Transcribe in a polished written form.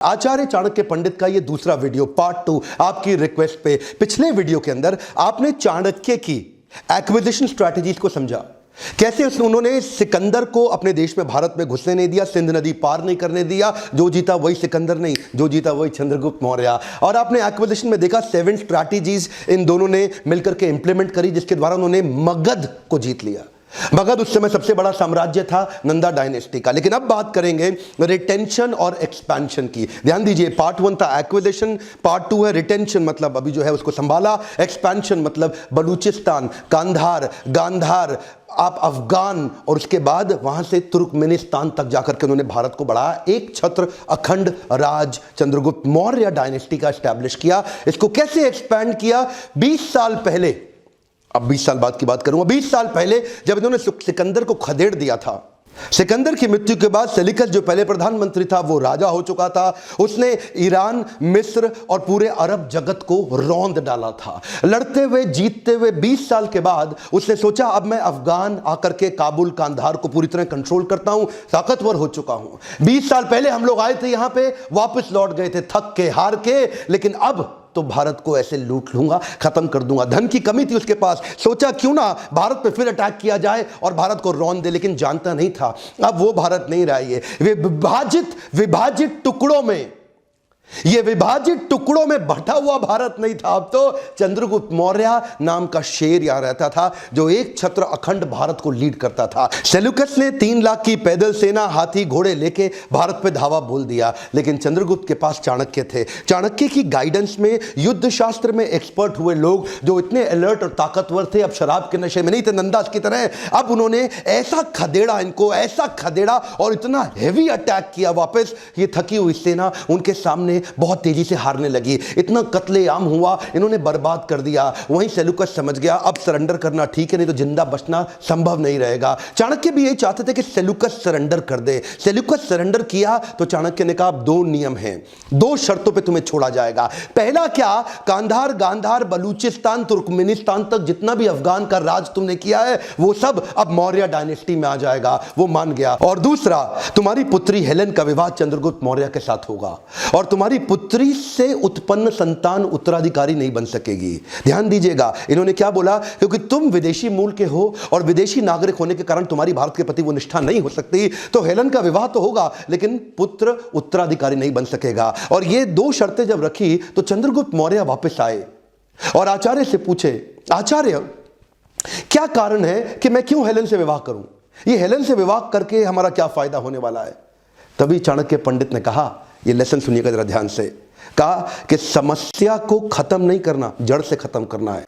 आचार्य चाणक्य पंडित का ये दूसरा वीडियो पार्ट 2 आपकी रिक्वेस्ट पे। पिछले वीडियो के अंदर आपने चाणक्य की एक्विजिशन स्ट्रैटेजीज को समझा, कैसे उन्होंने सिकंदर को अपने देश में भारत में घुसने नहीं दिया, सिंध नदी पार नहीं करने दिया, जो जीता वही सिकंदर नहीं, जो जीता वही चंद्रगुप्त मौर्य। और आपने एक्विजिशन में देखा 7 स्ट्रैटेजीज इन दोनों ने मिलकर के इंप्लीमेंट करी, जिसके द्वारा उन्होंने मगध को जीत लिया। मगध उस समय सबसे बड़ा साम्राज्य था नंदा डायनेस्टी का। लेकिन अब बात करेंगे रिटेंशन और एक्सपेंशन की। ध्यान दीजिए, पार्ट 1 था एक्विजिशन, पार्ट 2 है रिटेंशन, मतलब अभी जो है उसको संभाला, एक्सपेंशन मतलब बलूचिस्तान, कांधार, गांधार, आप अफगान, और उसके बाद वहां से तुर्कमेनिस्तान तक जाकर के उन्होंने भारत को बढ़ाया। एक छत्र अखंड राज चंद्रगुप्त मौर्य डायनेस्टी का एस्टैब्लिश किया। इसको कैसे एक्सपैंड किया? 20 साल पहले, अब 20 साल बाद की बात करूंगा, 20 साल पहले जब इन्होंने सिकंदर को खदेड़ दिया था। सिकंदर की मृत्यु के बाद सेल्यूकस जो पहले प्रधानमंत्री था वो राजा हो चुका था। उसने ईरान, मिस्र और पूरे अरब जगत को रौंद डाला था। लड़ते हुए जीतते हुए 20 साल के बाद उसने सोचा अब मैं अफगान आकर के काबुल, कांधार को पूरी तरह कंट्रोल करता हूं, ताकतवर हो चुका हूं। 20 साल पहले हम लोग आए थे यहां पे, वापस लौट गए थे थक के, हार के, लेकिन अब तो भारत को ऐसे लूट लूंगा, खत्म कर दूंगा। धन की कमी थी उसके पास, सोचा क्यों ना भारत पे फिर अटैक किया जाए और भारत को रौंद दे, लेकिन जानता नहीं था अब वो भारत नहीं रहा। ये विभाजित टुकड़ों में, ये विभाजित टुकड़ों में बटा हुआ भारत नहीं था। अब तो चंद्रगुप्त मौर्य नाम का शेर यहां रहता था, जो एक छत्र अखंड भारत को लीड करता था। सेल्यूकस ने 3 लाख की पैदल सेना, हाथी घोड़े लेके भारत पे धावा बोल दिया, लेकिन चंद्रगुप्त के पास चाणक्य थे। चाणक्य की गाइडेंस में युद्ध शास्त्र में एक्सपर्ट हुए लोग जो इतने अलर्ट और ताकतवर थे, अब शराब के नशे में नहीं थे नंदास की तरह। अब उन्होंने ऐसा खदेड़ा इनको, ऐसा खदेड़ा और इतना हेवी अटैक किया, वापस ये थकी हुई सेना उनके सामने बहुत तेजी से हारने लगी। इतना कत्लेआम हुआ, इन्होंने बर्बाद कर दिया। वहीं सेल्यूकस समझ गया अब सरेंडर करना ठीक है, नहीं तो जिंदा बचना संभव नहीं रहेगा। चाणक्य भी यही चाहते थे कि सेल्यूकस सरेंडर कर दे। सेल्यूकस सरेंडर किया तो चाणक्य ने कहा अब 2 नियम हैं, 2 शर्तों पे तुम्हें छोड़ा जाएगा। पहला क्या? कांधार, गांधार, बलूचिस्तान, तुर्कमेनिस्तान तक जितना भी अफगान का राज तुमने किया है वो सब अब मौर्य डायनेस्टी में आ जाएगा। वो मान गया। और दूसरा, तुम्हारी पुत्री हेलेन का विवाह चंद्रगुप्त मौर्य के साथ होगा और तुम्हारी पुत्री से उत्पन्न संतान उत्तराधिकारी नहीं बन सकेगी। ध्यान दीजिएगा, इन्होंने क्या बोला? क्योंकि तुम विदेशी मूल के हो और विदेशी नागरिक होने के कारण तुम्हारी भारत के प्रति वो निष्ठा नहीं हो सकती, तो हेलेन का विवाह तो होगा लेकिन पुत्र उत्तराधिकारी नहीं बन सकेगा। और ये 2 शर्तें जब रखी तो चंद्रगुप्त मौर्य वापस आए और आचार्य से पूछे, आचार्य क्या कारण है कि मैं क्यों हेलेन से विवाह करूं? ये हेलेन से विवाह करके हमारा क्या फायदा होने वाला है? तभी चाणक्य पंडित ने कहा, ये लेसन सुनिएगा जरा ध्यान से, कहा कि समस्या को खत्म नहीं करना, जड़ से खत्म करना है।